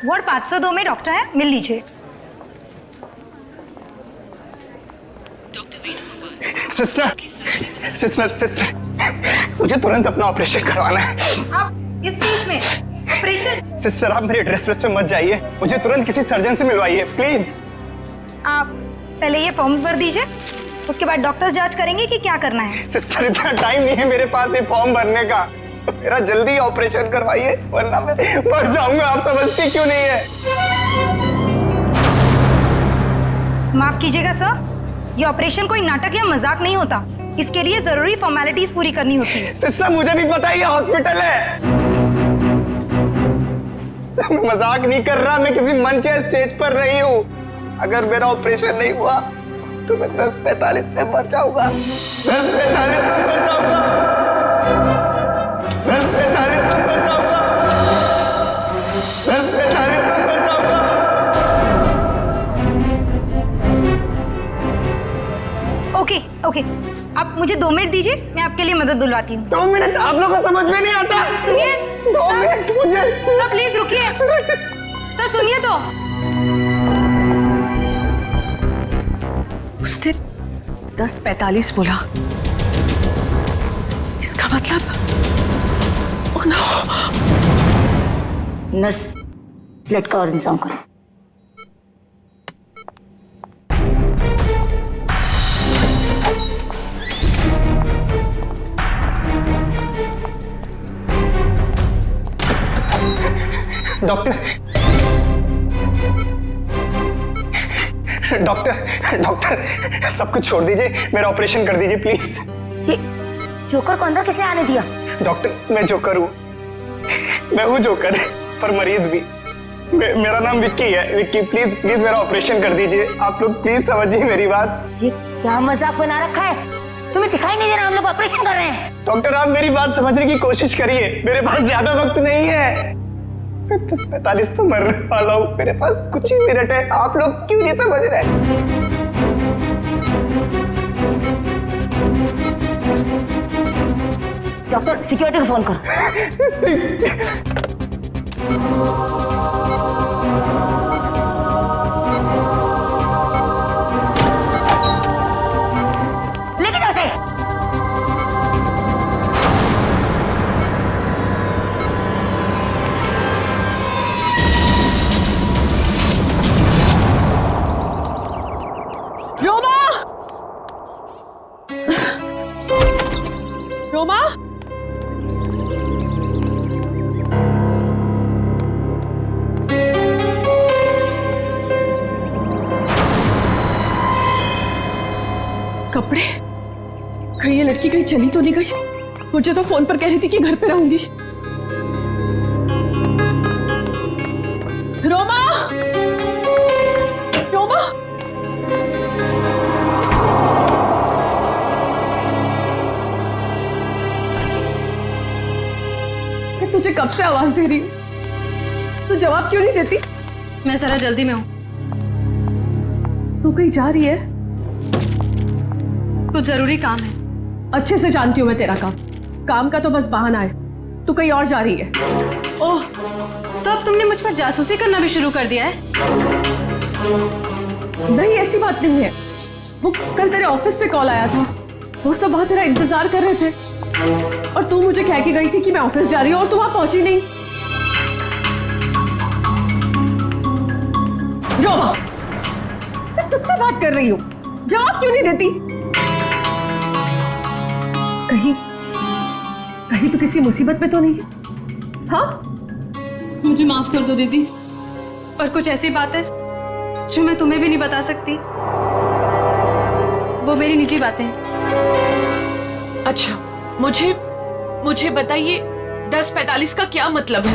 Ward 502 में doctor है, मिल लीजिए। सिस्टर सिस्टर सिस्टर, मुझे तुरंत अपना ऑपरेशन करवाना है। आप इस स्टेज में ऑपरेशन? सिस्टर आप मेरे ड्रेस पे मत जाइए, मुझे तुरंत किसी सर्जन से मिलवाइए प्लीज। आप पहले ये फॉर्म्स भर दीजिए, उसके बाद डॉक्टर्स जांच करेंगे कि क्या करना है। सिस्टर इतना टाइम नहीं है मेरे पास ये फॉर्म भरने का, मेरा जल्दी ऑपरेशन करवाइए वरना मैं मर जाऊंगा। आप समझती क्यों नहीं है? माफ कीजिएगा सर, ये ऑपरेशन कोई नाटक या मजाक नहीं होता, इसके लिए जरूरी फॉर्मेलिटीज पूरी करनी होती है। सिस्टर मुझे भी पता है ये हॉस्पिटल है, मैं मजाक नहीं कर रहा, मैं किसी मंच या स्टेज पर नहीं हूँ। अगर मेरा ऑपरेशन नहीं हुआ तो मैं 10:45 में मर जाऊंगा। 10:45 में मर जाऊंगा। 10:45 में मर जाऊंगा। 10:45 में मर जाऊंगा। ओके ओके, आप मुझे 2 मिनट दीजिए, मैं आपके लिए मदद बुलवाती हूँ। 2 मिनट आप लोगों को समझ में नहीं आता। सुनिए 2 मिनट मुझे। सर प्लीज रुकिए, सर सुनिए तो। उसने 10:45 बोला, इसका मतलब ओह नो। नर्स, ब्लड का और इंतजाम करो। डॉक्टर डॉक्टर डॉक्टर सब कुछ छोड़ दीजिए, मेरा ऑपरेशन कर दीजिए प्लीज। ये जोकर को अंदर किसने आने दिया? डॉक्टर मैं जोकर हूँ, मैं हूँ जोकर पर मरीज भी। मेरा नाम विक्की है। विक्की प्लीज प्लीज मेरा ऑपरेशन कर दीजिए, आप लोग प्लीज समझिए मेरी बात। ये क्या मजाक बना रखा है? तुम्हें दिखाई नहीं दे रहा हम लोग ऑपरेशन कर रहे हैं? डॉक्टर आप मेरी बात समझने की कोशिश करिए, मेरे पास ज्यादा वक्त नहीं है, मैं 10:45 तो मरने वाला हूँ, मेरे पास कुछ ही मिनट है, आप लोग क्यों नहीं समझ रहे? डॉक्टर सिक्योरिटी को फोन करो। लेके जाओ इसे। रोमा, रोमा, कपड़े कहीं ये लड़की कहीं चली तो नहीं गई? मुझे तो फोन पर कह रही थी कि घर पे रहूंगी। रोमा, रोमा, मैं तुझे कब से आवाज दे रही हूँ, तू जवाब क्यों नहीं देती? मैं जरा जल्दी में हूँ। तू कहीं जा रही है? कुछ जरूरी काम है। अच्छे से जानती हूँ मैं तेरा काम का तो बस बहाना है। तू कहीं और जा रही है। ओह, तो अब तुमने मुझ पर जासूसी करना भी शुरू कर दिया है? नहीं ऐसी बात नहीं है, वो कल तेरे ऑफिस से कॉल आया था, वो सब वहां तेरा इंतजार कर रहे थे और तू मुझे कह के गई थी कि मैं ऑफिस जा रही हूँ और तू वहां पहुंची नहीं। रोमा, मैं तुझसे बात कर रही हूँ, जवाब क्यों नहीं देती? कहीं कहीं तो किसी मुसीबत में तो नहीं है? हाँ, मुझे माफ कर दो दीदी, पर कुछ ऐसी बात है जो मैं तुम्हें भी नहीं बता सकती, वो मेरी निजी बातें हैं। अच्छा, मुझे बताइए 10:45 का क्या मतलब है?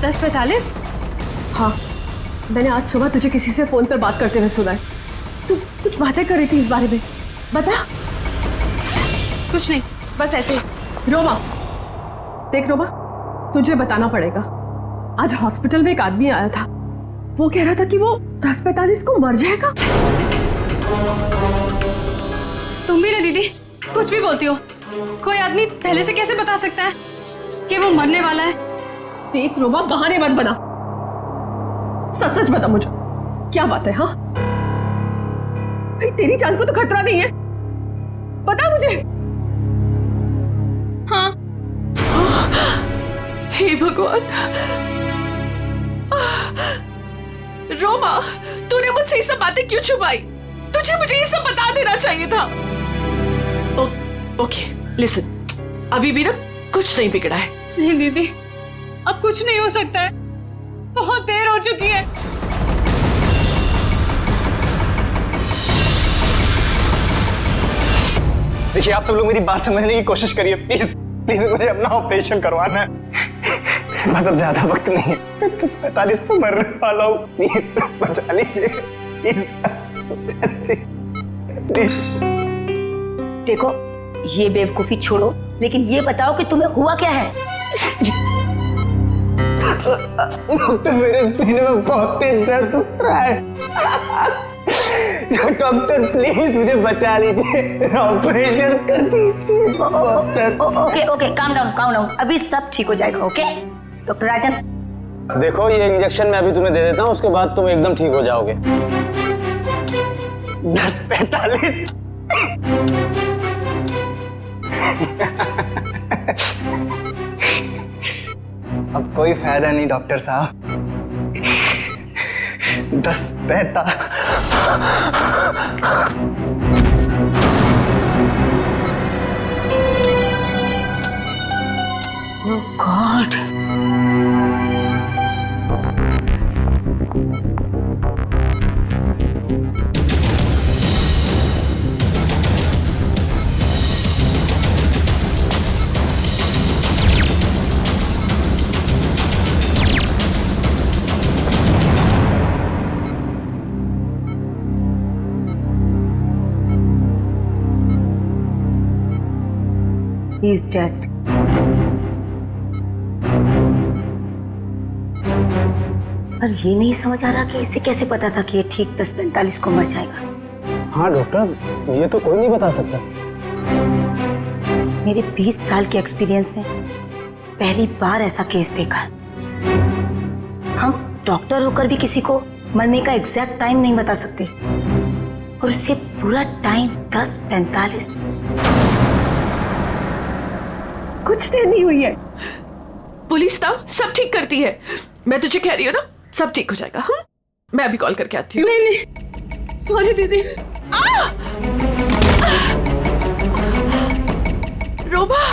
10:45? हाँ, मैंने आज सुबह तुझे किसी से फोन पर बात करते हुए सुना है। तू कुछ बातें कर रही थी इस बारे में, बता। कुछ नहीं, बस ऐसे ही। रोमा, देख रोमा, तुझे बताना पड़ेगा। आज हॉस्पिटल में एक आदमी आया था, वो कह रहा था कि वो 10:45 को मर जाएगा। तुम भी ना दीदी, कुछ भी बोलती हो। कोई आदमी पहले से कैसे बता सकता है? कि वो मरने वाला है। देख रोमा, बहाने मत बना, सच सच बता मुझे, क्या बात है? हाँ भाई, तेरी जान को तो खतरा नहीं है, बता मुझे। हाँ। हे भगवान, रोमा, तूने मुझसे ये सब बातें क्यों छुपाई? तुझे मुझे ये सब बता देना चाहिए था। ओके लिसन, अभी भी ना कुछ नहीं बिगड़ा है। नहीं दीदी, अब कुछ नहीं हो सकता है, बहुत देर हो चुकी है। देखिए, आप सब लोग मेरी बात समझने की कोशिश करिए, प्लीज प्लीज, मुझे अपना ऑपरेशन करवाना है। बस अब ज्यादा वक्त नहीं है, 10:45 तो मरने वाला हूँ, प्लीज बचा लीजिए, प्लीज बचा लीजिए, प्लीज। देखो, ये बेवकूफी छोड़ो, लेकिन ये बताओ कि तुम्हें हुआ क्या है? डॉक्टर, मेरे सीने में बहुत तेज दर्द हो रहा है। डॉक्टर प्लीज मुझे बचा लीजिए, ऑपरेशन कर दीजिए। ओके ओके, काम डाउन, अभी सब ठीक हो जाएगा। ओके डॉक्टर राजन, देखो, ये इंजेक्शन मैं अभी तुम्हें दे देता हूँ, उसके बाद तुम एकदम ठीक हो जाओगे। 10:45। अब कोई फायदा नहीं डॉक्टर साहब, 10:45। ओह गॉड, he is dead. पर ये नहीं समझ आ रहा कि इसे कैसे पता था कि ये ठीक 10:45 को मर जाएगा। हाँ डॉक्टर, ये तो कोई नहीं बता सकता। मेरे 20 साल के एक्सपीरियंस में पहली बार ऐसा केस देखा। हम डॉक्टर होकर भी किसी को मरने का एग्जैक्ट टाइम नहीं बता सकते, और उससे पूरा टाइम 10:45। कुछ देर नहीं हुई है। पुलिस ना सब ठीक करती है, मैं तुझे कह रही हूँ ना, सब ठीक हो जाएगा। हाँ, मैं अभी कॉल करके आती हूँ। नहीं, सॉरी दीदी। रोमा,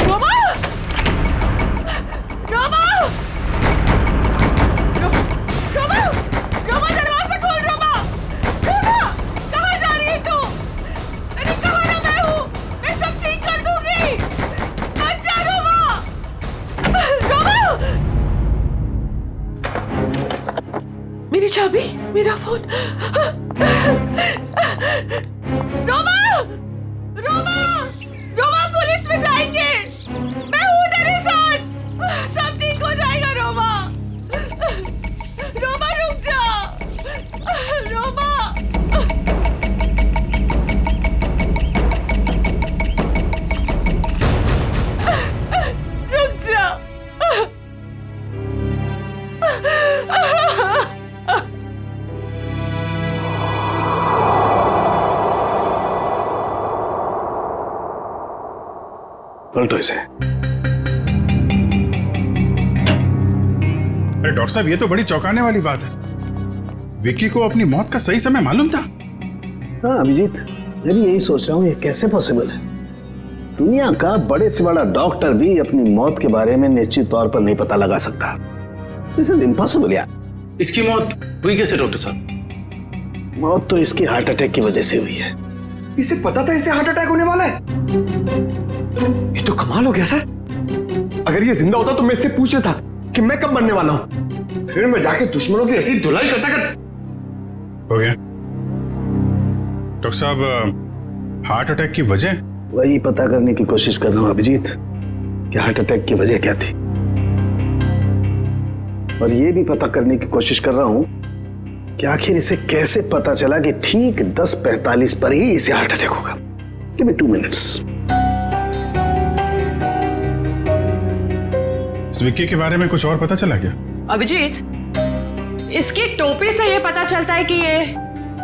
रोमा, रोमा, रोमा, रोमा, दरवाजा खोल। रोमा, रोमा, कहाँ जा रही है तू? अरे कहाँ ना, मैं हूँ, मैं सब ठीक कर दूंगी। अच्छा रोमा, रोमा, मेरी चाबी, मेरा फोन। रोमा, रोमा, रोमा, पुलिस में जाएंगे, मैं हूँ तेरे साथ, सब ठीक हो जाएगा। रोमा, रोमा रुक जा, रोमा, रुक जा। पलटो इसे। अरे डॉक्टर साहब, ये तो बड़ी चौंकाने वाली बात है। विक्की को अपनी मौत का सही समय मालूम था? हाँ अभिजीत, मैं भी यही सोच रहा हूँ, ये कैसे पॉसिबल है? दुनिया का बड़े से बड़ा डॉक्टर भी अपनी मौत के बारे में निश्चित तौर पर नहीं पता लगा सकता। दिस इज इम्पॉसिबल यार। इसकी मौत हुई कैसे डॉक्टर साहब? मौत तो इसकी हार्ट अटैक की वजह से हुई है। इसे पता था इसे हार्ट अटैक होने वाला है? ये तो कमाल हो गया सर। अगर ये जिंदा होता तो मैं इससे पूछ लेता कि मैं कब मरने वाला हूं, फिर मैं जाके दुश्मनों की ऐसी धुलाई करता कर। हो गया डॉक्टर साहब, हार्ट अटैक की वजह? वही पता करने की कोशिश कर रहा हूं अभिजीत कि हार्ट अटैक की वजह क्या थी, और ये भी पता करने की कोशिश कर रहा हूं कि आखिर इसे कैसे पता चला कि ठीक 10:45 पर ही इसे हार्ट अटैक होगा। Give me 2 minutes. इस विक्की के बारे में कुछ और पता चला क्या? अभिजीत, इसकी टोपी से ये पता चलता है कि ये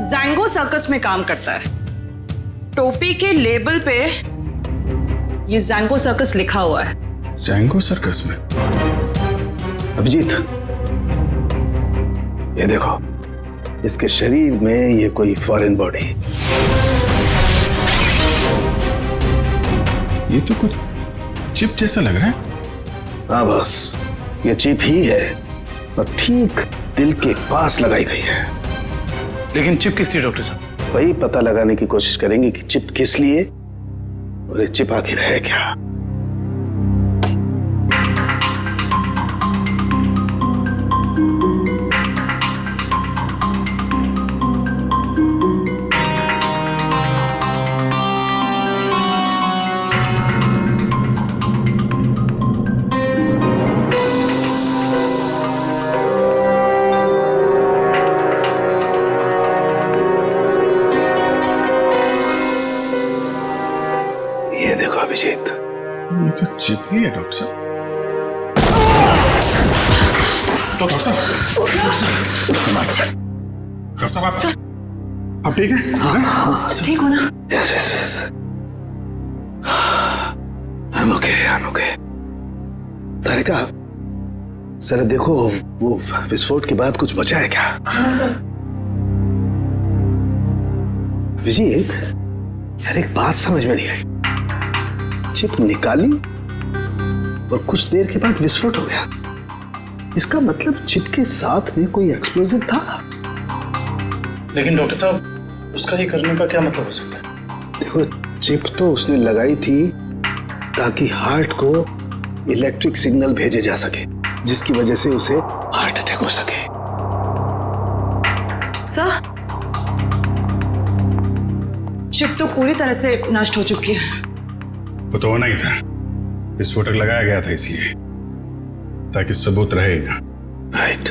जैंगो सर्कस में काम करता है। टोपी के लेबल पे ये जैंगो सर्कस लिखा हुआ है। जैंगो सर्कस में? अभिजीत, ये देखो, इसके शरीर में ये कोई फॉरेन बॉडी। ये तो कुछ चिप जैसा लग रहा है। हाँ बस, ये चिप ही है और ठीक दिल के पास लगाई गई है। लेकिन चिप किस लिए डॉक्टर साहब? वही पता लगाने की कोशिश करेंगे कि चिप किस लिए और ये चिप आखिर है क्या। ये देखो अभिजीत, ये तो चिप ही है डॉक्टर साहब। डॉक्टर साहब, आप ठीक है? ठीक हो ना? Yes yes, I'm okay। Tarika, sir देखो, वो विस्फोट के बाद कुछ बचा है क्या? अभिजीत, यार एक बात समझ में नहीं आई। चिप निकाली और कुछ देर के बाद विस्फोट हो गया। इसका मतलब चिप के साथ में कोई एक्सप्लोजिव था। लेकिन डॉक्टर साहब, उसका ये करने का क्या मतलब हो सकता है? देखो, चिप तो उसने लगाई थी ताकि हार्ट को इलेक्ट्रिक सिग्नल भेजे जा सके, जिसकी वजह से उसे हार्ट अटैक हो सके। सर, चिप तो पूरी तरह से नष्ट हो चुकी है। वो तो होना ही था। विस्फोटक लगाया गया था इसलिए, ताकि सबूत रहे ना। राइट।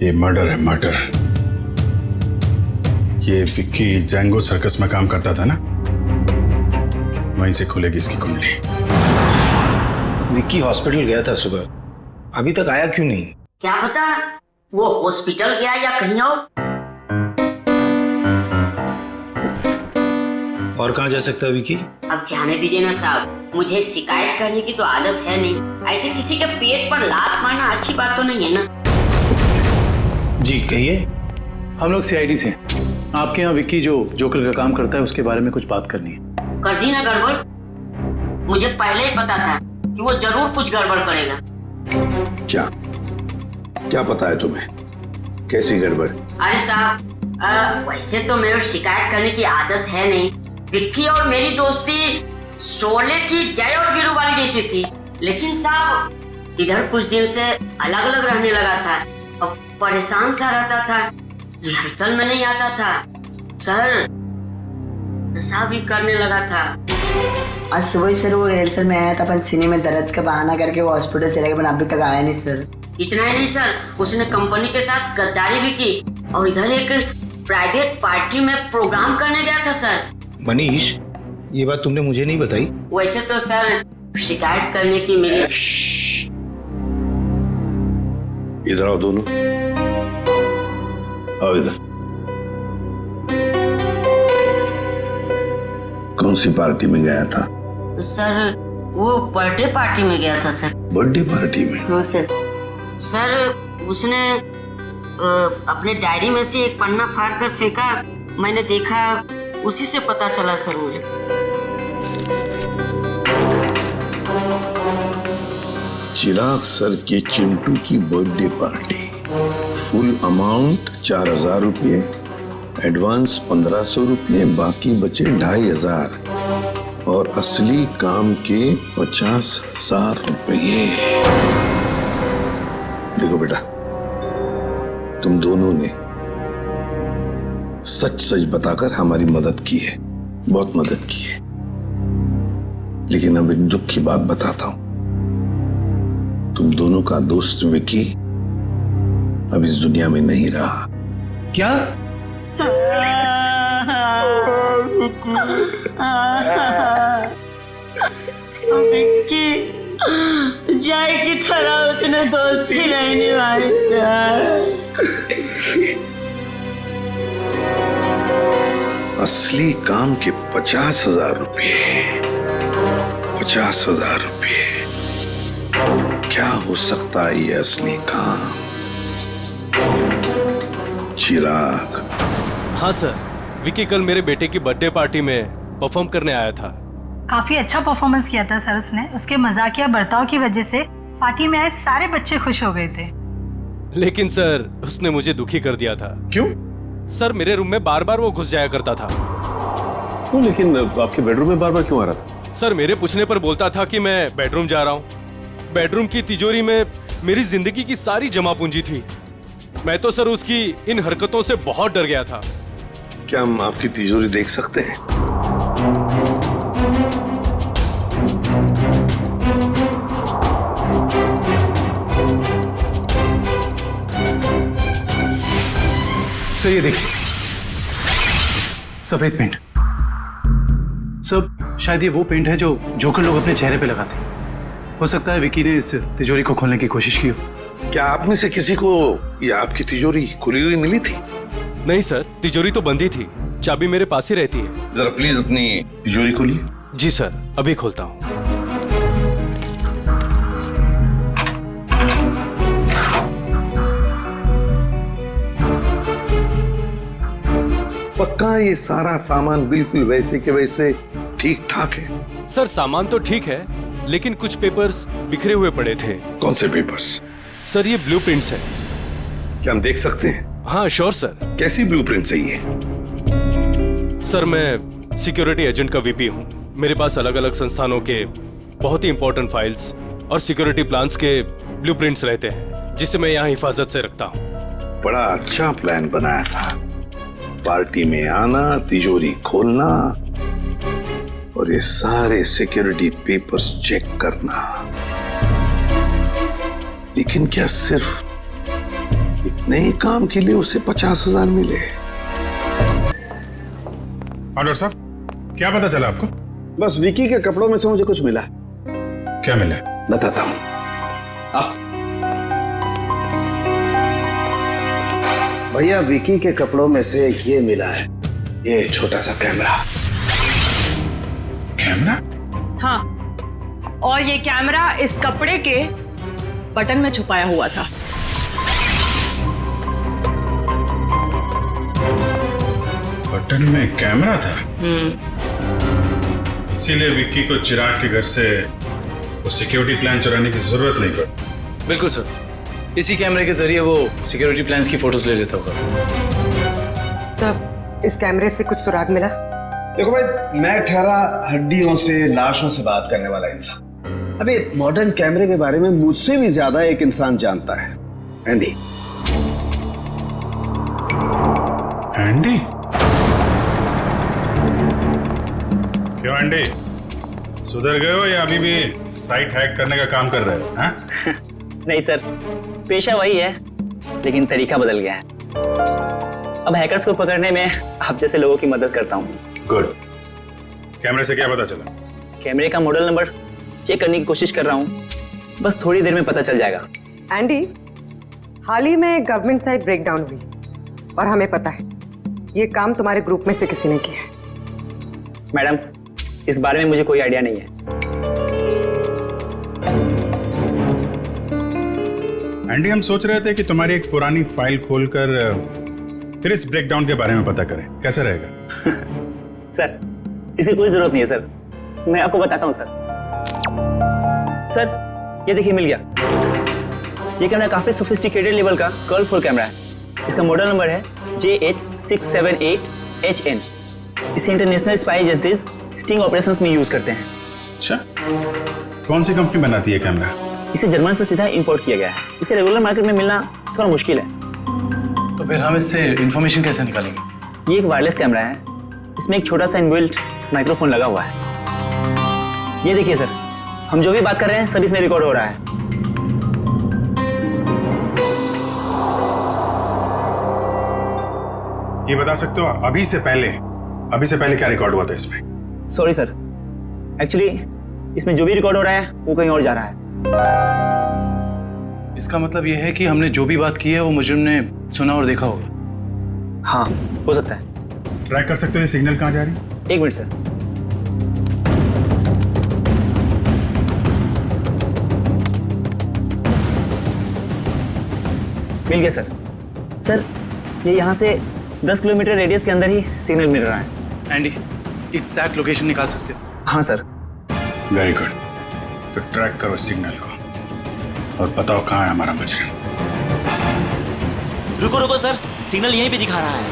ये मर्डर है, मर्डर। ये विक्की जैंगो सर्कस में काम करता था ना, वहीं से खुलेगी इसकी कुंडली। विक्की हॉस्पिटल गया था सुबह, अभी तक आया क्यों नहीं? क्या पता वो हॉस्पिटल गया या कहीं और कहाँ जा सकता है विक्की? अब जाने दीजिए ना साहब, मुझे शिकायत करने की तो आदत है नहीं। ऐसे किसी के पेट पर लात मारना अच्छी बात तो नहीं है ना। जी कहिए। हम लोग सीआईडी से हैं। आपके यहाँ विक्की जो जोकर का काम करता है उसके बारे में कुछ बात करनी है। कर दी ना गड़बड़? मुझे पहले ही पता था कि वो जरूर कुछ गड़बड़ करेगा। क्या पता है तुम्हें? कैसी गड़बड़? अरे साहब, वैसे तो मेरे शिकायत करने की आदत है नहीं। विक्की और मेरी दोस्ती शोले की जय और वीरू वाली जैसी थी, लेकिन साहब इधर कुछ दिन से अलग अलग रहने लगा था और परेशान सा रहता था, रिहर्सल में नहीं आता था सर, नशा भी करने लगा था। आज सुबह सर वो रिहर्सल में आया था, पर सीने में दर्द का बहाना करके वो हॉस्पिटल चले गए, पर अभी तक आया नहीं सर। इतना ही नहीं सर, उसने कंपनी के साथ गद्दारी भी की और इधर एक प्राइवेट पार्टी में प्रोग्राम करने गया था सर। मनीष, ये बात तुमने मुझे नहीं बताई। वैसे तो सर शिकायत करने की मेरी। इधर आओ दोनों, आओ इधर। कौन सी पार्टी में गया था? सर वो बर्थडे पार्टी में गया था सर। बर्थडे पार्टी में? हाँ सर। सर उसने अपने डायरी में से एक पन्ना फाड़ कर फेंका, मैंने देखा, उसी से पता चला सर मुझे। चिराग सर के चिंटू की बर्थडे पार्टी, फुल अमाउंट 4000 रुपये, एडवांस 1500 रुपये, बाकी बचे 2500 और असली काम के 50,000 रुपये। देखो बेटा, तुम दोनों ने सच सच बताकर हमारी मदद की है, बहुत मदद की है, लेकिन अब एक दुख की बात बताता हूं। तुम दोनों का दोस्त विकी अब इस दुनिया में नहीं रहा। क्या? विक्की जय की तरह उसने दोस्ती नहीं निभाई असली काम के 50,000 रुपये, 50,000 रुपये। क्या हो सकता है ये असली काम? चिराग। हाँ सर, विकी कल मेरे बेटे की बर्थडे पार्टी में परफॉर्म करने आया था। काफी अच्छा परफॉर्मेंस किया था सर उसने। उसके मजाकिया बर्ताव की वजह से पार्टी में आए सारे बच्चे खुश हो गए थे। लेकिन सर उसने मुझे दुखी कर दिया था। क्यों? सर मेरे रूम में बार बार वो घुस जाया करता था। तो लेकिन आपके बेडरूम में बार बार क्यों आ रहा था? सर मेरे पूछने पर बोलता था कि मैं बेडरूम जा रहा हूँ। बेडरूम की तिजोरी में मेरी जिंदगी की सारी जमा पूंजी थी। मैं तो सर उसकी इन हरकतों से बहुत डर गया था। क्या हम आपकी तिजोरी देख सकते हैं? सर ये देखिए, सफेद पेंट। सर शायद ये वो पेंट है जो जोकर लोग अपने चेहरे पे लगाते हैं। हो सकता है विकी ने इस तिजोरी को खोलने की कोशिश की हो। क्या आप में से किसी को ये आपकी तिजोरी खुली हुई मिली थी? नहीं सर, तिजोरी तो बंद ही थी। चाबी मेरे पास ही रहती है। जरा प्लीज अपनी तिजोरी खोलिए। जी सर, अभी खोलता हूँ। पक्का ये सारा सामान बिल्कुल वैसे के वैसे ठीक ठाक है? सर सामान तो ठीक है, लेकिन कुछ पेपर्स बिखरे हुए पड़े थे। कौन से पेपर्स? सर ये ब्लूप्रिंट्स है। क्या हम देख सकते हैं? हाँ श्योर सर। कैसी ब्लूप्रिंट चाहिए? सर मैं सिक्योरिटी एजेंट का वीपी हूँ। मेरे पास अलग अलग संस्थानों के बहुत ही इंपॉर्टेंट फाइल्स और सिक्योरिटी प्लान्स के ब्लूप्रिंट्स रहते हैं, जिसे मैं यहाँ हिफाजत से रखता हूँ। बड़ा अच्छा प्लान बनाया था। पार्टी में आना, तिजोरी खोलना और ये सारे सिक्योरिटी पेपर्स चेक करना। लेकिन क्या सिर्फ इतने ही काम के लिए उसे 50,000 मिले? डॉक्टर साहब, क्या पता चला आपको? बस विकी के कपड़ों में से मुझे कुछ मिला। क्या मिला? बताता हूं। भैया, विकी के कपड़ों में से ये मिला है, ये छोटा सा कैमरा। कैमरा? हाँ, और ये कैमरा इस कपड़े के बटन में छुपाया हुआ था। बटन में कैमरा था? इसीलिए विक्की को चिराग के घर से वो सिक्योरिटी प्लान चुराने की जरूरत नहीं पड़ी। बिल्कुल सर, इसी कैमरे के जरिए वो सिक्योरिटी प्लान्स की फोटोज ले लेता होगा। सर, इस कैमरे से कुछ सुराग मिला? देखो भाई, मैं ठहरा हड्डियों से, लाशों से बात करने वाला इंसान। अबे मॉडर्न कैमरे के बारे में मुझसे भी ज्यादा एक इंसान जानता है, एंडी। एंडी? क्यों एंडी, सुधर गए हो या अभी भी साइट हैक करने का काम कर रहे हो? हाँ? नहीं सर, पेशा वही है, लेकिन तरीका बदल गया है। अब हैकर्स को पकड़ने में आप जैसे लोगों की मदद करता हूँ। गुड। कैमरे से क्या पता चला? कैमरे का मॉडल नंबर चेक करने की कोशिश कर रहा हूँ, बस थोड़ी देर में पता चल जाएगा। एंडी, हाल ही में गवर्नमेंट साइट ब्रेकडाउन हुई और हमें पता है ये काम तुम्हारे ग्रुप में से किसी ने किया है। मैडम, इस बारे में मुझे कोई आइडिया नहीं है। एंडी, हम सोच रहे थे कि तुम्हारी एक पुरानी फाइल खोलकर फिर इस ब्रेकडाउन के बारे में पता करें, कैसा रहेगा? सर, इसकी कोई जरूरत नहीं है सर, मैं आपको बताता हूँ सर। सर, ये देखिए, मिल गया। ये कैमरा काफी सोफिस्टिकेटेड लेवल का कर्व कैमरा है। इसका मॉडल नंबर है JH678HN। इसे international spy agencies sting operations में यूज करते हैं। अच्छा, कौन सी कंपनी बनाती है कैमरा? इसे जर्मन से सीधा इंपोर्ट किया गया है। इसे रेगुलर मार्केट में मिलना थोड़ा मुश्किल है। तो फिर हम इससे इंफॉर्मेशन कैसे निकालेंगे? ये एक वायरलेस कैमरा है, इसमें एक छोटा सा इनबिल्ट माइक्रोफोन लगा हुआ है। ये देखिए सर, हम जो भी बात कर रहे हैं सब इसमें रिकॉर्ड हो रहा है। ये बता सकते हो अभी से पहले क्या रिकॉर्ड हुआ था इसमें? सॉरी सर, एक्चुअली इसमें जो भी रिकॉर्ड हो रहा है वो कहीं और जा रहा है। इसका मतलब यह है कि हमने जो भी बात की है वो मुजरिम ने सुना और देखा होगा। हाँ, हो सकता है। ट्रैक कर सकते हो ये सिग्नल कहाँ जा रही है? 1 मिनट सर। मिल गया सर। सर ये यहाँ से 10 किलोमीटर रेडियस के अंदर ही सिग्नल मिल रहा है। एंडी, एग्जैक्ट लोकेशन निकाल सकते हो? हाँ सर। Very good. तो ट्रैक करो सिग्नल को और बताओ कहाँ है हमारा मुजरिम। रुको रुको सर, सिग्नल यहीं पे दिखा रहा है।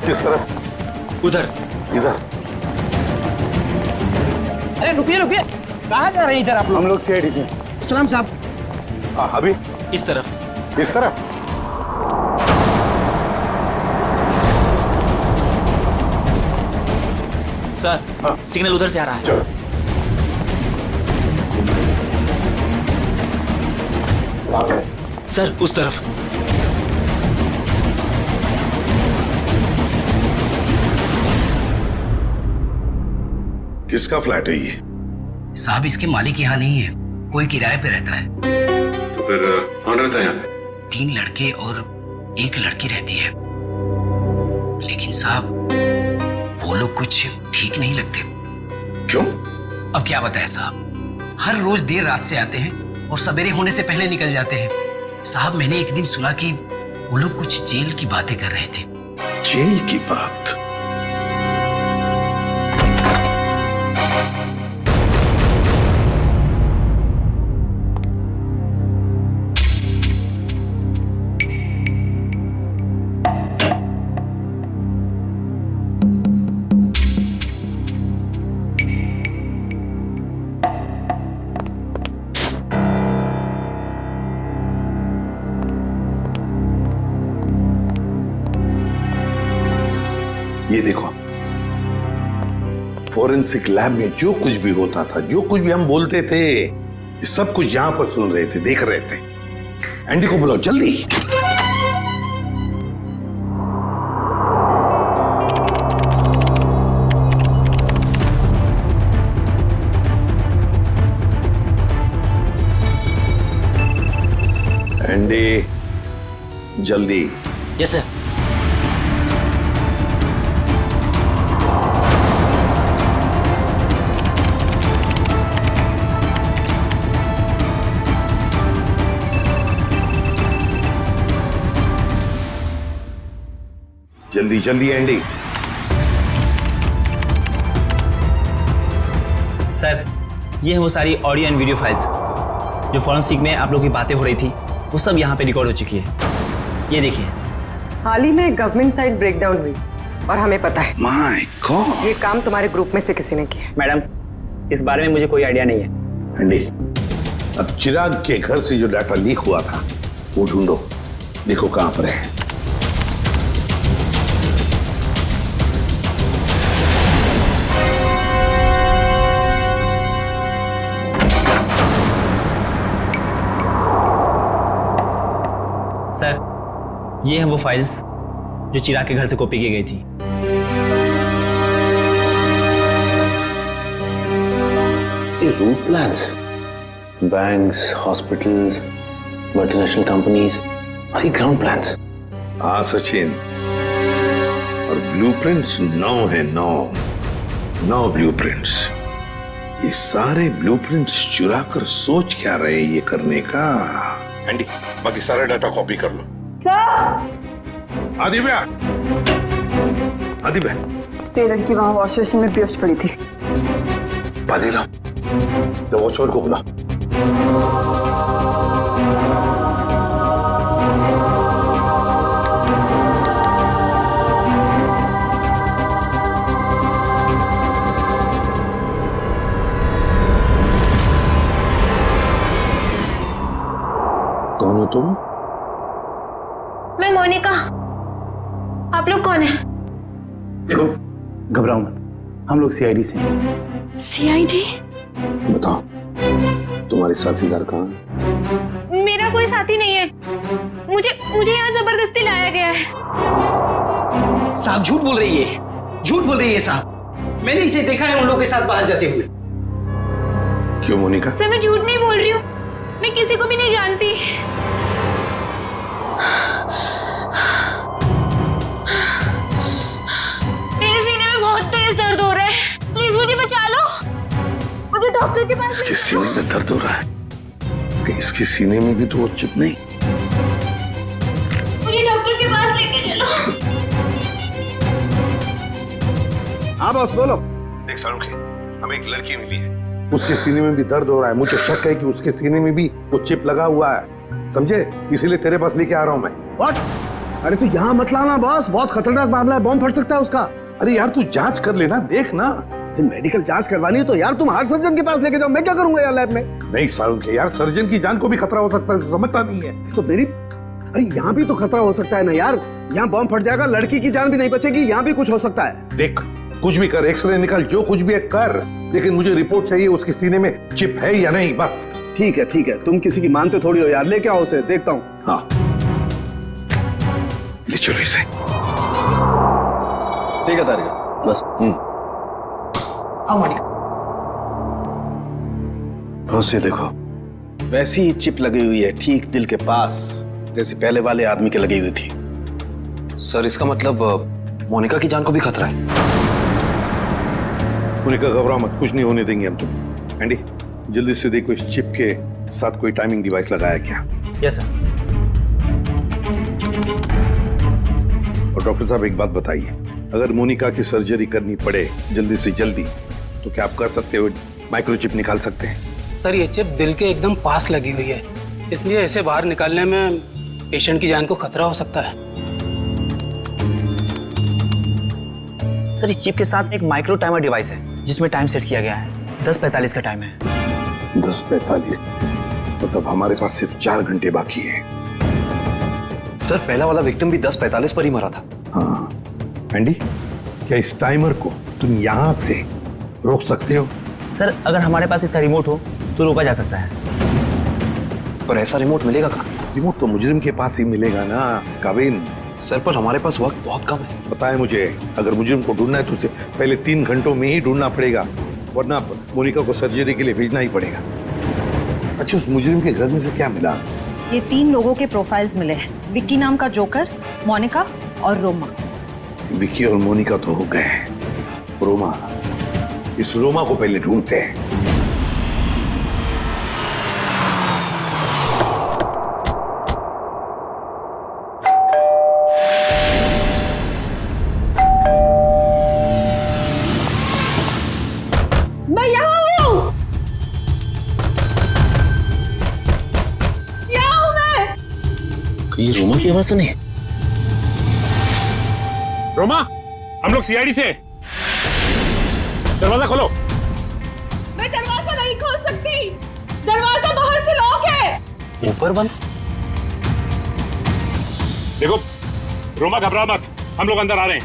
किस तरफ? उधर। इधर? अरे रुकिए रुकिए, कहाँ जा रहे हैं इधर आप लोग? हम लोग सीआईडी से। सलाम साहब। हाँ, अभी इस तरफ। इस तरफ? सर सिग्नल उधर से आ रहा है। चलो। सर उस तरफ। किसका फ्लैट है ये? साहब इसके मालिक यहाँ नहीं है, कोई किराए पे रहता है। तो फिर कौन रहता है यहाँ पे? 3 लड़के और 1 लड़की रहती है। लेकिन साहब वो लोग कुछ ठीक नहीं लगते। क्यों? अब क्या बताएं साहब, हर रोज देर रात से आते हैं और सवेरे होने से पहले निकल जाते हैं। साहब मैंने एक दिन सुना कि वो लोग कुछ जेल की बातें कर रहे थे। जेल की बात? ये देखो, फोरेंसिक लैब में जो कुछ भी होता था, जो कुछ भी हम बोलते थे, ये सब कुछ यहां पर सुन रहे थे, देख रहे थे। एंडी को बुलाओ जल्दी। एंडी जल्दी। Yes sir. जल्दी जल्दी एंडी। सर ये है वो सारी ऑडियो एंड वीडियो फाइल्स जो फॉरेंसिक में आप लोगों की बातें हो रही थी, वो सब यहाँ पे रिकॉर्ड हो चुकी है। ये देखिए। हाल ही में गवर्नमेंट साइड ब्रेकडाउन हुई और हमें पता है। My God. ये काम तुम्हारे ग्रुप में से किसी ने किया। मैडम इस बारे में मुझे कोई आइडिया नहीं है। एंडी, अब चिराग के घर से जो डाटा लीक हुआ था वो ढूंढो, देखो कहां पर है। सर ये हैं वो फाइल्स जो चिराग के घर से कॉपी की गई थी। ये route plans, banks, hospitals, multinational companies और ये ग्राउंड प्लान्स। हाँ सचिन, और ब्लूप्रिंट्स 9 है, 9 ब्लूप्रिंट्स। ये सारे ब्लूप्रिंट्स चुरा कर सोच क्या रहे ये करने का। एंडी बाकी सारा डाटा कॉपी कर लो। आदिव्या, आदिव्या, टेलर की वहां वॉश बेसिन में पेस्ट पड़ी थी। पानी लाओ, तो वॉचमैन को बुला। कौन हो तुम? मैं मोनिका। आप लोग कौन है? देखो घबराओ मत, हम लोग सीआईडी से हैं। सीआईडी? बताओ। तुम्हारे साथीदार कहाँ है? मेरा कोई साथी नहीं है। मुझे यहाँ जबरदस्ती लाया गया है। साहब झूठ बोल रही है, झूठ बोल रही है साहब। मैंने इसे देखा है उन लोगों के साथ बाहर जाते हुए। क्यों मोनिका? सर मैं झूठ नहीं बोल रही हूँ, मैं किसी को भी नहीं जानती। मेरे सीने में बहुत तेज दर्द हो रहा है, प्लीज मुझे बचा लो। मुझे डॉक्टर के पास इसके सीने में दर्द हो रहा है। कहीं इसके सीने में भी तो वो चिप नहीं? मुझे डॉक्टर के पास लेके चलो। हाँ बॉस बोलो। देख सारुखे, हमें एक लड़की मिली है, उसके सीने में भी दर्द हो रहा है। मुझे शक है कि उसके सीने में भी वो चिप लगा हुआ है, समझे? इसीलिए तेरे पास लेके आ रहा हूं मैं। व्हाट? अरे तू यहाँ मत लाना बॉस, बहुत खतरनाक मामला है, बॉम्ब फट सकता है उसका। अरे यार तू जांच कर लेना, देख ना। मेडिकल जांच करवानी है तो यार तुम हार्ट सर्जन के पास लेके जाओ, मैं क्या करूंगा यार लैब में? नहीं सारुखे यार, सर्जन की जान को भी खतरा हो सकता है, समझता नहीं है तो मेरी। अरे यहाँ भी तो खतरा हो सकता है ना यार, यहाँ बॉम्ब फट जाएगा, लड़की की जान भी नहीं बचेगी, यहाँ भी कुछ हो सकता है। देख कुछ भी कर, एक्सरे निकाल, जो कुछ भी है कर, लेकिन मुझे रिपोर्ट चाहिए उसके सीने में चिप है या नहीं, बस। ठीक है, तुम किसी की मानते थोड़ी हो यार, लेके आओ उसे, देखता हूँ। हाँ ले चलो इसे। ठीक है तारिका, बस। आओ मोनिका। बस ये देखो, वैसी ही चिप लगी हुई है ठीक दिल के पास, जैसे पहले वाले आदमी के लगी हुई थी। सर इसका मतलब मोनिका की जान को भी खतरा है। मोनिका घबराओ मत, कुछ नहीं होने देंगे हम तुम। एंडी जल्दी से देखो इस चिप के साथ कोई टाइमिंग डिवाइस लगाया क्या? Yes sir. और डॉक्टर साहब एक बात बताइए, अगर मोनिका की सर्जरी करनी पड़े जल्दी से जल्दी तो क्या आप कर सकते हो? माइक्रोचिप निकाल सकते हैं? सर ये चिप दिल के एकदम पास लगी हुई है, इसलिए इसे बाहर निकालने में पेशेंट की जान को खतरा हो सकता है। सर इस चिप के साथ एक माइक्रो टाइमर डिवाइस है जिसमें टाइम सेट किया गया है। 10:45 का टाइम है। 10:45 मतलब हमारे पास सिर्फ 4 घंटे बाकी है। सर पहला वाला विक्टिम भी 10:45 पर ही मरा था। हाँ एंडी, क्या इस टाइमर को तुम यहाँ से रोक सकते हो? सर अगर हमारे पास इसका रिमोट हो तो रोका जा सकता है। पर ऐसा रिमोट मिलेगा कहाँ? रिमोट तो मुजरिम के पास ही मिलेगा ना काविन। सर पर हमारे पास वक्त बहुत कम है। पता है मुझे, अगर मुजरिम को ढूंढना है तो उसे पहले 3 घंटों में ही ढूंढना पड़ेगा, वरना मोनिका को सर्जरी के लिए भेजना ही पड़ेगा। अच्छा उस मुजरिम के घर में से क्या मिला? ये 3 लोगों के प्रोफाइल्स मिले हैं, विक्की नाम का जोकर, मोनिका और रोमा। विक्की और मोनिका तो हो गए, रोमा, इस रोमा को पहले ढूंढते हैं। मैं यहाँ हूँ, यहाँ हूँ मैं। ये रोमा की आवाज तो नहीं है? रोमा, हम लोग सीआईडी से, दरवाजा खोलो। मैं दरवाजा नहीं खोल सकती, दरवाजा बाहर से लॉक है। ऊपर बंद। देखो रोमा घबरा मत, हम लोग अंदर आ रहे हैं।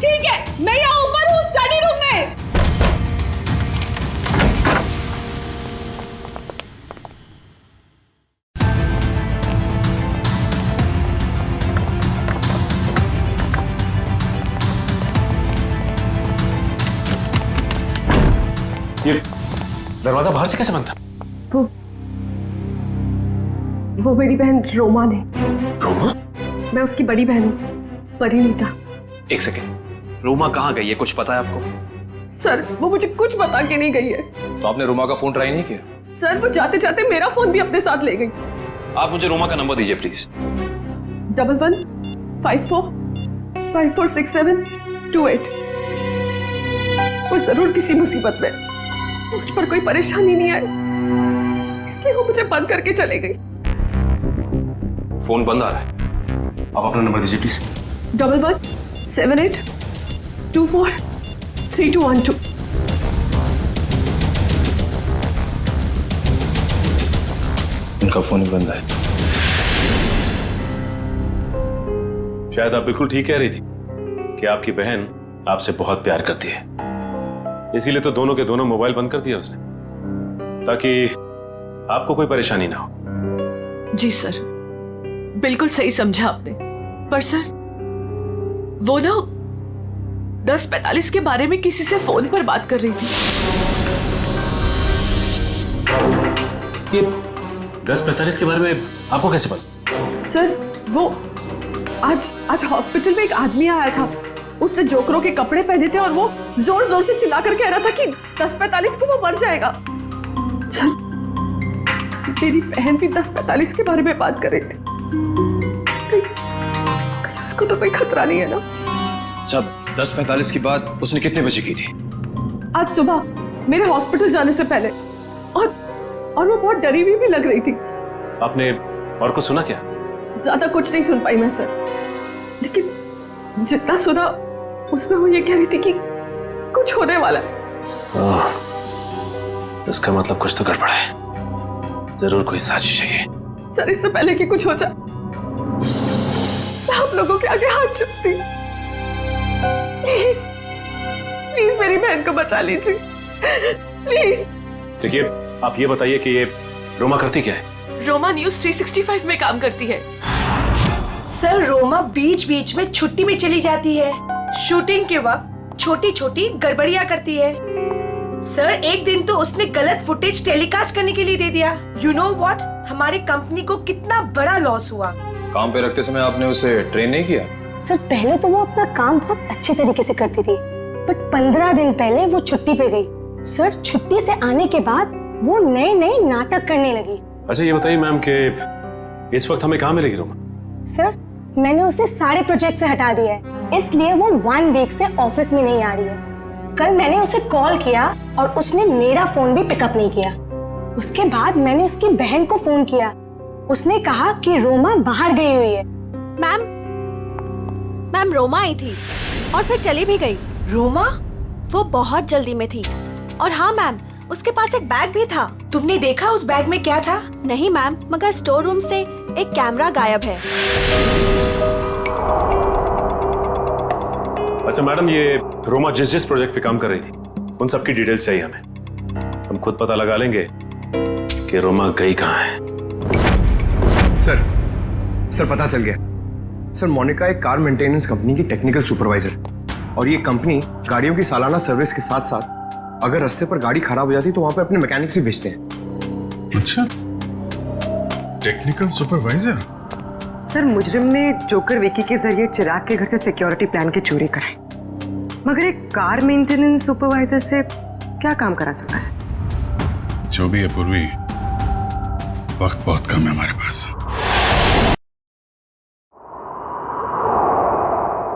ठीक है, मैं यहाँ ऊपर हूँ स्टडी रूम में। ये दरवाजा बाहर से कैसे बंद था? वो मेरी बहन रोमा ने। रोमा? मैं उसकी बड़ी बहन हूँ, परिणीता। एक सेकेंड, रोमा कहाँ गई है, कुछ पता है आपको? सर वो मुझे कुछ बता के नहीं गई है। तो आपने रोमा का फोन ट्राई नहीं किया? सर वो जाते जाते मेरा फोन भी अपने साथ ले गई। आप मुझे रोमा का नंबर दीजिए प्लीज। 1154546728। वो जरूर किसी मुसीबत में, मुझ पर कोई परेशानी नहीं आई, इसलिए वो मुझे बंद करके चले गई। फोन बंद आ रहा है, आप अपना नंबर दीजिए प्लीज। 1178243212। उनका फोन ही बंद है। शायद आप बिल्कुल ठीक कह रही थी कि आपकी बहन आपसे बहुत प्यार करती है, इसीलिए तो दोनों के दोनों मोबाइल बंद कर दिया उसने, ताकि आपको कोई परेशानी ना हो। जी सर, बिल्कुल सही समझा आपने। पर सर, वो ना 10:45 के बारे में किसी से फोन पर बात कर रही थी। ये 10:45 के बारे में आपको कैसे पता? सर, वो आज हॉस्पिटल में एक आदमी आया था। उसने जोकरों के कपड़े पहने थे और वो जोर जोर से चिल्ला कर कह रहा था कि 10:45 को वो मर जाएगा। सर, मेरी बहन भी 10:45 के बारे में बात कर रही थी। कहीं उसको तो कोई खतरा नहीं है ना? जब 10:45 की बात उसने कितने बजे की थी? आज सुबह मेरे हॉस्पिटल जाने से पहले। और वो बहुत डरी हुई भी लग रही थी। आपने और कुछ सुना क्या? ज्यादा कुछ नहीं सुन पाई मैं सर, लेकिन जितना सुना उसमें वो ये कह रही थी कि कुछ होने वाला है। इसका मतलब कुछ तो गड़बड़ है, जरूर कोई साजिश है ये। सर, इससे पहले कि कुछ हो जाए मैं आप लोगों के आगे हाथ जोड़ती हूँ। प्लीज प्लीज मेरी बहन को बचा लीजिए, प्लीज। देखिए, आप ये बताइए कि ये रोमा करती क्या है? रोमा न्यूज 365 में काम करती है। सर, रोमा बीच बीच में छुट्टी में चली जाती है। शूटिंग के वक्त छोटी छोटी गड़बड़ियां करती है। सर, एक दिन तो उसने गलत फुटेज टेलीकास्ट करने के लिए दे दिया। यू नो व्हाट, हमारे कंपनी को कितना बड़ा लॉस हुआ। काम पे रखते समय आपने उसे ट्रेन नहीं किया? सर, पहले तो वो अपना काम बहुत अच्छे तरीके से करती थी, बट 15 दिन पहले वो छुट्टी पे गई। सर, छुट्टी से आने के बाद वो नए नए नाटक करने लगी। अच्छा, ये बताइए मैम कि इस वक्त हमें कहाँ मिलेगी रोमा? सर, मैंने उसे सारे प्रोजेक्ट से हटा दिया है, इसलिए वो 1 वीक से ऑफिस में नहीं आ रही है। कल मैंने उसे कॉल किया और उसने मेरा फोन भी पिकअप नहीं किया। उसके बाद मैंने उसकी बहन को फोन किया, उसने कहा कि रोमा बाहर गई हुई है। मैम रोमा आई थी और फिर चली भी गई। रोमा? वो बहुत जल्दी में थी। और हाँ मैम, उसके पास एक बैग भी था। तुमने देखा उस बैग में क्या था? नहीं मैम, मगर स्टोर रूम से एक कैमरा गायब है। अच्छा मैडम, ये रोमा जिस प्रोजेक्ट पे काम कर रही थी उन सब की डिटेल्स चाहिए हमें। हम खुद पता लगा लेंगे कि रोमा गई कहाँ है। सर, पता चल गया। सर, मोनिका एक कार मेंटेनेंस कंपनी की टेक्निकल सुपरवाइजर, और ये कंपनी गाड़ियों की सालाना सर्विस के साथ साथ अगर रास्ते पर गाड़ी खराब हो जाती तो वहां पे अपने मैकेनिक्स भी भेजते हैं। अच्छा, टेक्निकल सुपरवाइजर। सर, मुजरिम ने जोकर विकी के जरिए चिराग के घर से सिक्योरिटी प्लान की चोरी कराई, मगर एक कार मेंटेनेंस सुपरवाइजर से क्या काम करा सकता है? जो भी है पूर्वी, वक्त बहुत कम है हमारे पास।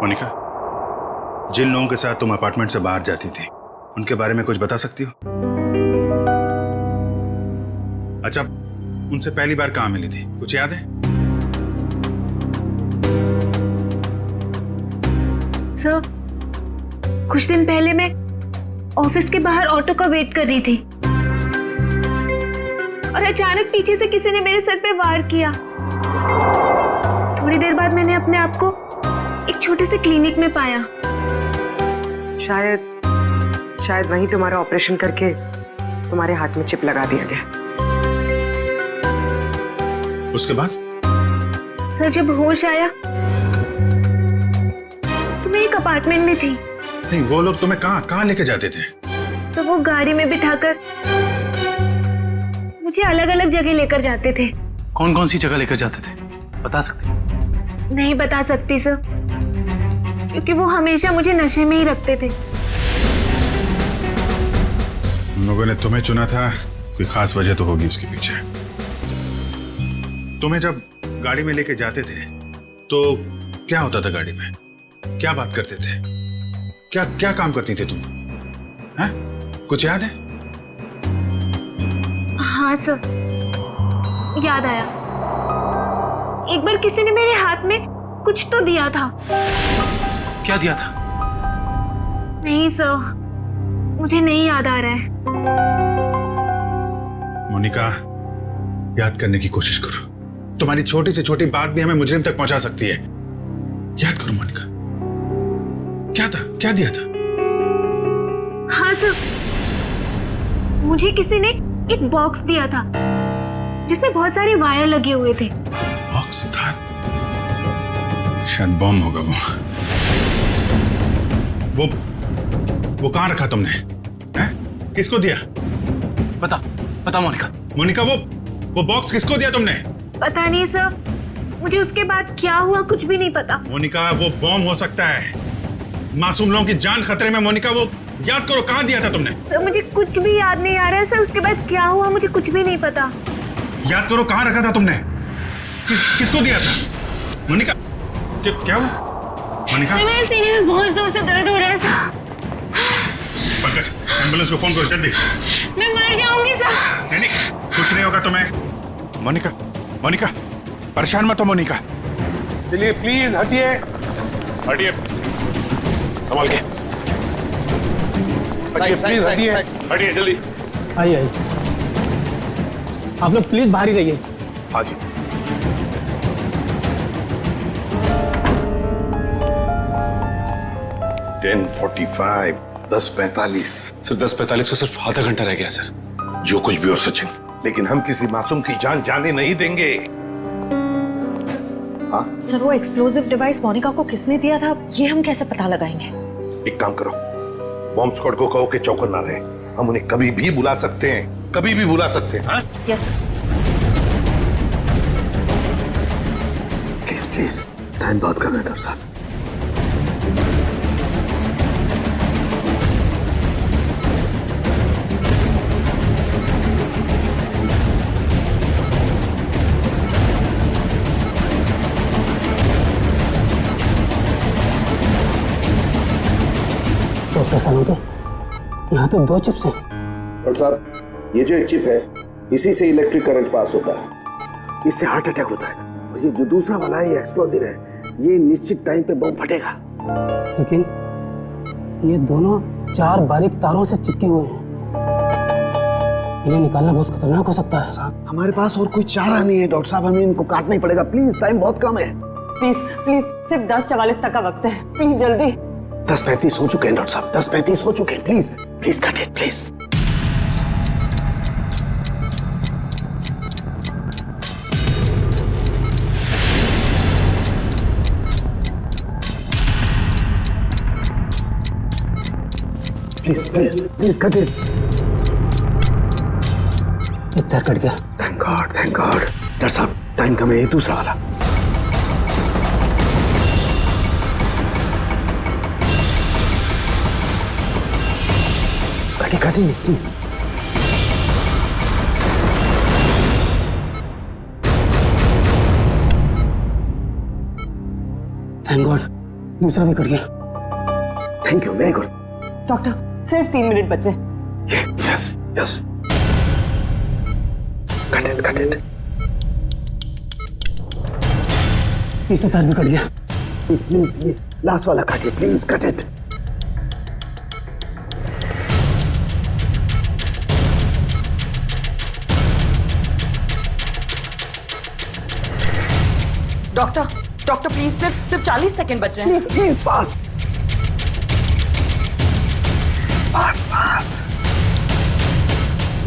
मोनिका, जिन लोगों के साथ तुम अपार्टमेंट से बाहर जाती थी उनके बारे में कुछ बता सकती हो? अच्छा, उनसे पहली बार कहाँ मिली थी, कुछ याद है? सर, कुछ दिन पहले मैं ऑफिस के बाहर ऑटो का वेट कर रही थी और अचानक पीछे से किसी ने मेरे सर पे वार किया। थोड़ी देर बाद मैंने अपने आप को एक छोटे से क्लिनिक में पाया। शायद वहीं तुम्हारा ऑपरेशन करके तुम्हारे हाथ में चिप लगा दिया गया। उसके बाद? सर, जब होश आया तो मैं एक अपार्टमेंट में थी। नहीं, वो लोग तुम्हें कहाँ लेके जाते थे? तो वो गाड़ी में बिठाकर मुझे अलग अलग जगह लेकर जाते थे। कौन कौन सी जगह लेकर जाते थे, बता सकते? नहीं बता सकती सर, क्योंकि वो हमेशा मुझे नशे में ही रखते थे। उन लोगों ने तुम्हें चुना था, कोई खास वजह तो होगी उसके पीछे। तुम्हें जब गाड़ी में लेके जाते थे तो क्या होता था गाड़ी में? क्या बात करते थे? क्या काम करती थी तुम? हैं? कुछ याद है? हाँ सर, याद आया। एक बार किसी ने मेरे हाथ में कुछ तो दिया था। क्या दिया था? नहीं सर, मुझे नहीं याद आ रहा है। मोनिका, याद करने की कोशिश करो। तुम्हारी छोटी से छोटी बात भी हमें मुजरिम तक पहुंचा सकती है। याद करो मोनिका, क्या था, क्या दिया था? हाँ सर, मुझे किसी ने एक बॉक्स दिया था जिसमें बहुत सारे वायर लगे हुए थे। बॉक्स था, शायद बॉम्ब होगा वो कहाँ रखा तुमने? हैं? किसको दिया? बता मोनिका। मोनिका, वो बॉक्स किसको दिया तुमने? पता नहीं सर, मुझे उसके बाद क्या हुआ कुछ भी नहीं पता। मोनिका, वो बॉम्ब हो सकता है, मासूम लोगों की जान खतरे में। मोनिका, वो याद करो कहाँ दिया था तुमने? सर मुझे कुछ भी याद नहीं आ रहा है सर, उसके बाद क्या हुआ मुझे कुछ भी नहीं पता। याद करो कहाँ रखा था तुमने? किसको दिया था? मोनिका, क्या हुआ? मोनिका, मेरे सीने में बहुत जोर से दर्द हो रहा है सर। पंकज, एम्बुलेंस को फोन करो जल्दी। मैं मर जाऊंगी सर। नहीं, कुछ नहीं होगा तुम्हें। मोनिका, परेशान मत हो मोनिका। चलिए प्लीज हटिए। हटिए, संभाल के। प्लीज हटिए। हटिए जल्दी। आइए आप लोग प्लीज बाहर ही रहिए। हाँ जी। $10:45, 10:45। सर 10:45 को सिर्फ आधा घंटा रह गया सर। जो कुछ भी हो सचिन, लेकिन हम किसी मासूम की जान जाने नहीं देंगे। हाँ? सर वो एक्सप्लोजिव डिवाइस मोनिका को किसने दिया था ये हम कैसे पता लगाएंगे? एक काम करो, बॉम्ब स्क्वाड को कहो कि चौकन ना रहे। हम उन्हें कभी भी बुला सकते हैं, कभी भी बुला सकते हैं। हाँ? Yes sir. प्लीज टाइम बहुत कम है डॉक्टर साहब। डॉक्टर सालों यहाँ तो 2 चिप्स हैं। डॉक्टर साहब, ये जो एक चिप है, इसी से इलेक्ट्रिक करंट पास होता है, इससे हार्ट अटैक होता है। और ये जो दूसरा वाला है, ये एक्सप्लोजिव है, ये निश्चित टाइम पे बम फटेगा। लेकिन ये दोनों 4 बारीक तारों से चिपके हुए हैं, इन्हें निकालना बहुत खतरनाक हो सकता है। साहब, हमारे पास और कोई चारा नहीं है डॉक्टर साहब, हमें इनको काटना ही पड़ेगा। प्लीज, टाइम बहुत कम है। प्लीज सिर्फ 10:44 तक का वक्त है, प्लीज जल्दी। 10:35 हो चुके हैं डॉक्टर साहब, 10:35 हो चुके हैं। Please cut it please. Please cut it. इतना कट गया। Thank God. डॉक्टर साहब, टाइम कम है, ये दूसरा वाला। काटिए प्लीज। थैंक गॉड, दूसरा भी कट गया। Thank you, very good. Doctor सिर्फ 3 मिनट बचे। यस। Cut it. तीसरा तार भी कट गया। प्लीज ये लास्ट वाला काटिए, please cut it. Doctor please सिर्फ 40 सेकंड बचे हैं। Please fast.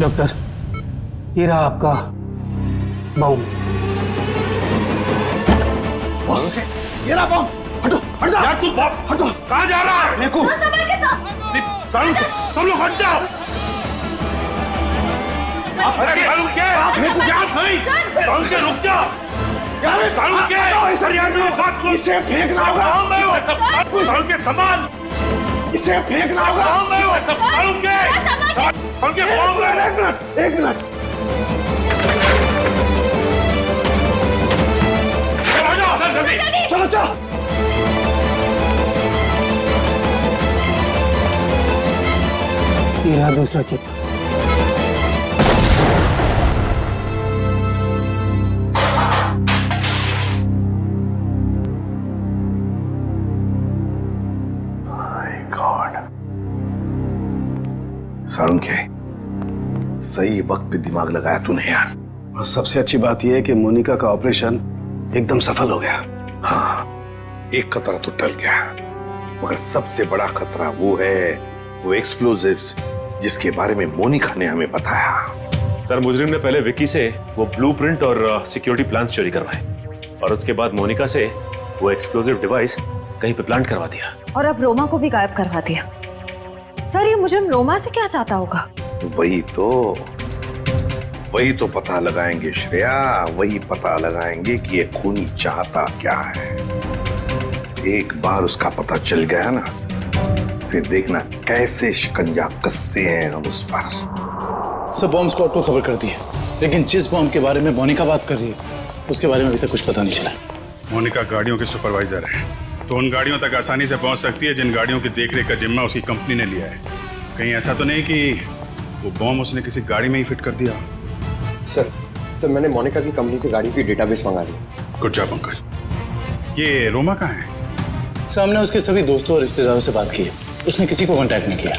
डॉक्टर, ये रहा आपका बॉम्ब। ये रहा बॉम्ब। हट जा यार, तू हटो। कहाँ जा रहा है? मेरे संभाल के साथ। सब लोग हट जाओ। अरे सालू के सालू के रुक जा। सालू के इसे फेंकना होगा। सालू के सामान इसे फेंकना होगा। सालू के एक मिनट। चलो। ये रहा दूसरा चिप। सारुण के सही वक्त पे दिमाग लगाया तूने यार। और सबसे अच्छी बात यह है कि मोनिका का ऑपरेशन एकदम सफल हो गया। हाँ, एक खतरा तो टल गया, मगर सबसे बड़ा खतरा वो है, वो एक्सप्लोजिव्स जिसके बारे में मोनिका ने हमें बताया। सर मुजरिम ने पहले विक्की से वो ब्लूप्रिंट और सिक्योरिटी प्लान्स चोरी करवाए और उसके बाद मोनिका से वो एक्सप्लोजिव डिवाइस कहीं पे प्लांट करवा दिया और अब रोमा को भी गायब करवा दिया। सर ये मुजरिम रोमा से क्या चाहता होगा? वही तो पता लगाएंगे श्रेया, वही पता लगाएंगे कि ये खूनी चाहता क्या है। एक बार उसका पता चल गया ना, फिर देखना कैसे शिकंजा कसते हैं हम उस पर। सब बॉम्ब स्क्वाड को खबर कर दी है, लेकिन जिस बॉम्ब के बारे में मोनिका बात कर रही है उसके बारे में अभी तक कुछ पता नहीं चला। मोनिका गाड़ियों की सुपरवाइजर है, तो उन गाड़ियों तक आसानी से पहुंच सकती है जिन गाड़ियों की देखरेख का जिम्मा उसकी कंपनी ने लिया है। कहीं ऐसा तो नहीं कि वो बॉम्ब उसने किसी गाड़ी में ही फिट कर दिया? सर मैंने मोनिका की कंपनी से गाड़ी की डेटाबेस मंगा ली। Good job Pankaj. ये रोमा कहाँ है? सामने उसके सभी दोस्तों और रिश्तेदारों से बात की है, उसने किसी को कांटेक्ट नहीं किया।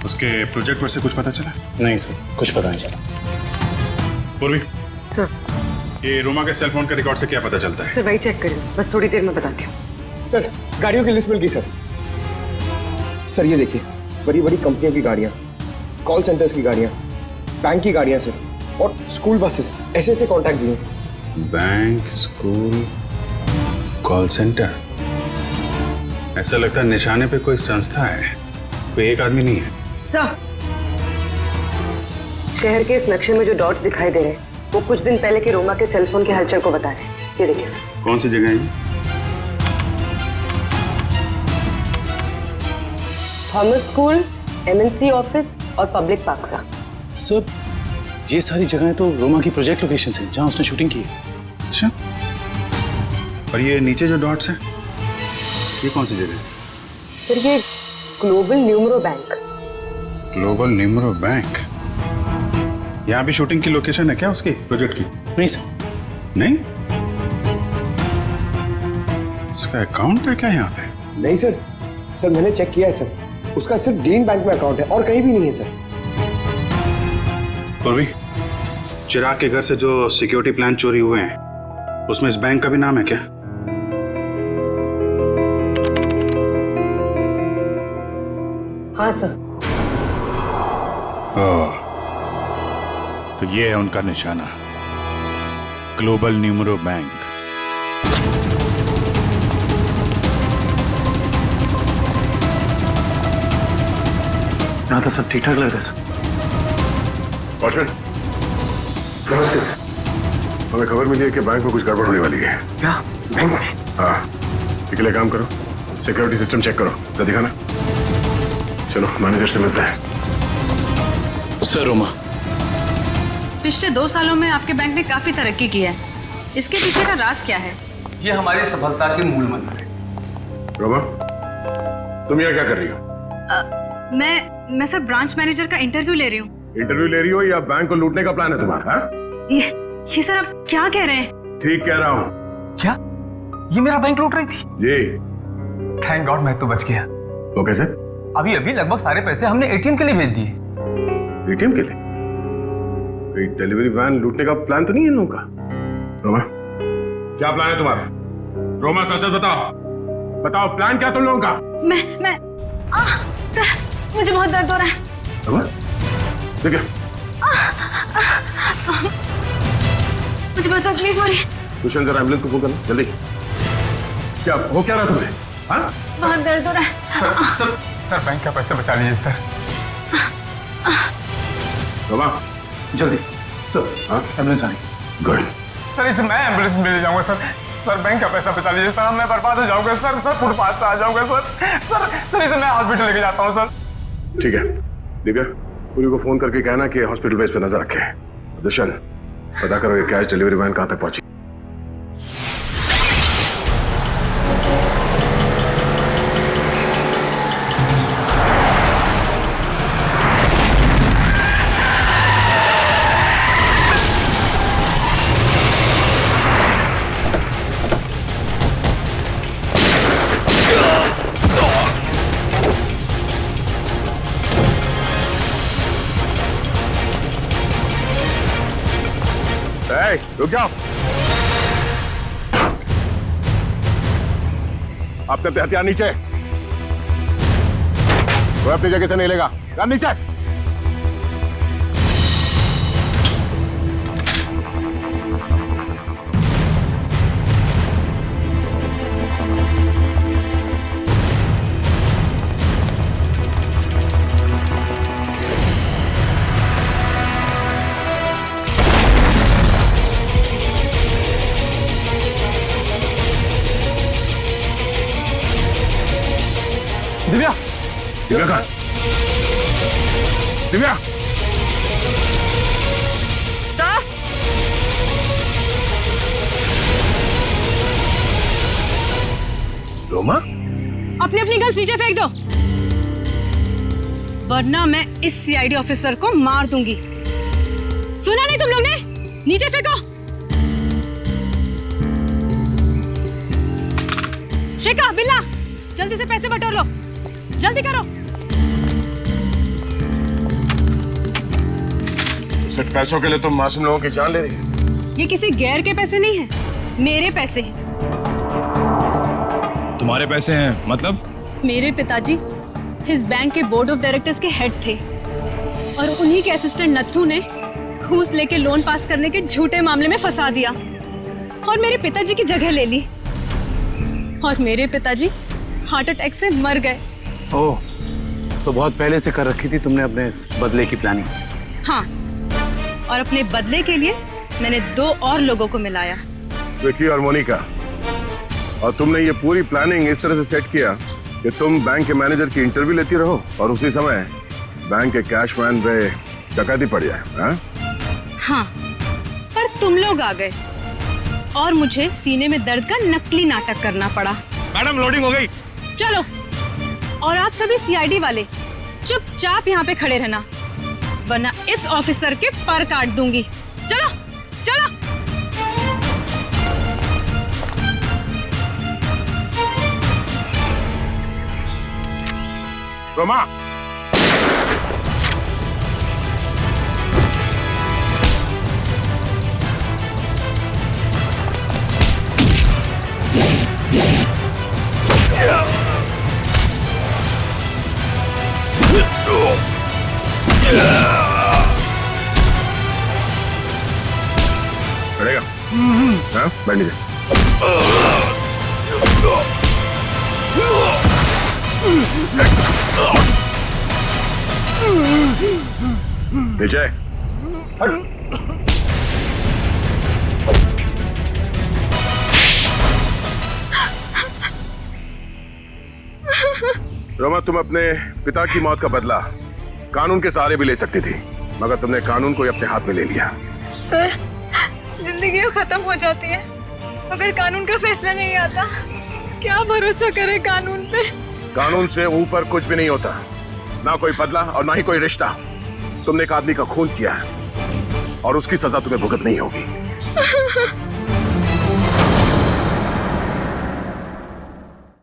उसके प्रोजेक्ट पर से कुछ पता चला? नहीं सर, कुछ पता नहीं चला। पूर्वी सर, ये रोमा के सेल फोन के रिकॉर्ड से क्या पता चलता है? सर वही चेक करिए, बस थोड़ी देर में बताती हूँ। सर गाड़ियों की लिस्ट मिल गई सर ये देखिए, बड़ी बड़ी कंपनियों की गाड़ियाँ, कॉल सेंटर्स की गाड़ियाँ, बैंक की गाड़ियाँ सर, और स्कूल बसेस, ऐसे कॉन्टैक्ट दिए। Bank, school, call centre. ऐसा लगता है निशाने पे कोई संस्था है, कोई एक आदमी नहीं है। सर, शहर के इस नक्शे में जो डॉट्स दिखाई दे रहे हैं वो कुछ दिन पहले के रोमा के सेलफोन के हलचल को बता रहे हैं। ये देखिए सर। कौन सी जगह है? थॉमस स्कूल, एमएनसी ऑफिस और पब्लिक पार्क सर, ये सारी जगहें तो रोमा की प्रोजेक्ट लोकेशन हैं जहां उसने शूटिंग की है। अच्छा, और ये नीचे जो डॉट्स हैं, ये कौन सी जगह है? सर ये global numero bank. Global numero bank? यहाँ भी शूटिंग की लोकेशन है क्या उसकी प्रोजेक्ट की? नहीं सर। नहीं? उसका अकाउंट है क्या यहाँ पे? नहीं सर मैंने चेक किया है सर, उसका सिर्फ ग्रीन बैंक में अकाउंट है और कहीं भी नहीं है सर। पूर्वी, चिराग के घर से जो सिक्योरिटी प्लान चोरी हुए हैं उसमें इस बैंक का भी नाम है क्या? हाँ सर। ओह, तो ये है उनका निशाना, ग्लोबल न्यूमरो बैंक। यहाँ तो सब ठीक ठाक लग रहा है सर। वॉचमैन, नमस्ते सर। हमें खबर मिली है कि बैंक में कुछ गड़बड़ होने वाली है। क्या बैंक में? हाँ, इसके लिए काम करो, सिक्योरिटी सिस्टम चेक करो, जरा दिखाना। चलो मैनेजर से मिलते हैं। सर रोमा, पिछले 2 सालों में आपके बैंक ने काफी तरक्की की है, इसके पीछे का राज क्या है? ये हमारी सफलता के मूल मंत्र है। रोमा, तुम यहाँ क्या कर रही हो? मैं सर ब्रांच मैनेजर का इंटरव्यू ले रही हूँ। इंटरव्यू ले रही हो या बैंक को लूटने का प्लान है तुम्हारा? ये सर आप क्या कह रहे हैं? ठीक कह रहा हूँ। क्या ये मेरा बैंक लूट रही थी? जी। थैंक गॉड मैं तो बच गया। वो कैसे? अभी लगभग सारे पैसे हमने एटीएम के लिए भेज दिए। एटीएम के लिए? कोई डिलीवरी वैन लूटने का प्लान तो नहीं है इन लोगों का? रोमा, क्या प्लान है तुम्हारा? रोमा सच बताओ प्लान क्या तुम लोगों का? मैं सर मुझे बहुत दर्द हो रहा है। रोमा, देखिए मुझे बहुत तकलीफ हो रही है। कुशन जरा एम्बुलेंस को फोन करना जल्दी। क्या हो क्या रहा तुम्हें? हाँ? बहुत दर्द हो रहा है। सर बैंक का पैसा बचा लीजिए सर। रोमा जल्दी सर। हाँ, एम्बुलेंस आ रही। गुड। सर इसे मैं एम्बुलेंस में ले जाऊंगा सर बैंक का पैसा बचा लीजिए सर, मैं बर्बाद हो जाऊंगा सर फुटपाथ पे आ जाऊंगा सर इसे मैं हॉस्पिटल लेके जाता हूँ सर। ठीक है दिव्या, पूरी को फोन करके कहना कि हॉस्पिटल बेस पे नजर रखे। दुष्यंत, पता करो ये कैश डिलीवरी वैन कहां तक पहुंची। रुक जाओ। आप सबके हथियार नीचे। कोई अपनी जगह से नहीं लेगा। नीचे। रोमा? अपनी अपनी गन्स नीचे फेंक दो, वरना मैं इस सीआईडी ऑफिसर को मार दूंगी। सुना नहीं तुम लोग ने? नीचे फेंको। शिका, बिल्ला, जल्दी से पैसे बटोर लो, जल्दी करो। सिर्फ पैसों के लिए तुम मासूम लोगों की जान ले रही हो? ये किसी गैर के पैसे नहीं है, मेरे पैसे हैं। तुम्हारे पैसे हैं मतलब? मेरे पिताजी इस बैंक के बोर्ड ऑफ डायरेक्टर्स के हेड थे और उन्हीं के असिस्टेंट नत्थू ने घूस लेके लोन पास करने के झूठे मामले में फंसा दिया और मेरे पिताजी की जगह ले ली और मेरे पिताजी हार्ट अटैक से मर गए। ओह, तो बहुत पहले से कर रखी थी तुमने अपने इस बदले की प्लानिंग? हाँ, और अपने बदले के लिए मैंने 2 और लोगों को मिलाया, विकी और मोनिका। और तुमने ये पूरी प्लानिंग इस तरह से सेट किया कि तुम बैंक के मैनेजर की इंटरव्यू लेती रहो और उसी समय बैंक के कैशमैन पे डकैती पड़ जाए। हाँ, पर तुम लोग आ गए और मुझे सीने में दर्द का नकली नाटक करना पड़ा। मैडम, लोडिंग हो गई। चलो, और आप सभी सीआईडी वाले चुपचाप यहाँ पे खड़े रहना, वरना इस ऑफिसर के पर काट दूंगी। चलो चलो। रोमा, पड़ेगा? हाँ, बैठ नीचे। नीचे हट। रोमा, तुम अपने पिता की मौत का बदला कानून के सहारे भी ले सकती थी, मगर तुमने कानून को ही अपने हाथ में ले लिया। सर, जिंदगी खत्म हो जाती है अगर कानून का फैसला नहीं आता। क्या भरोसा करे कानून पे? कानून से ऊपर कुछ भी नहीं होता, ना कोई बदला और ना ही कोई रिश्ता। तुमने एक आदमी का खून किया है और उसकी सजा तुम्हें भुगतनी होगी।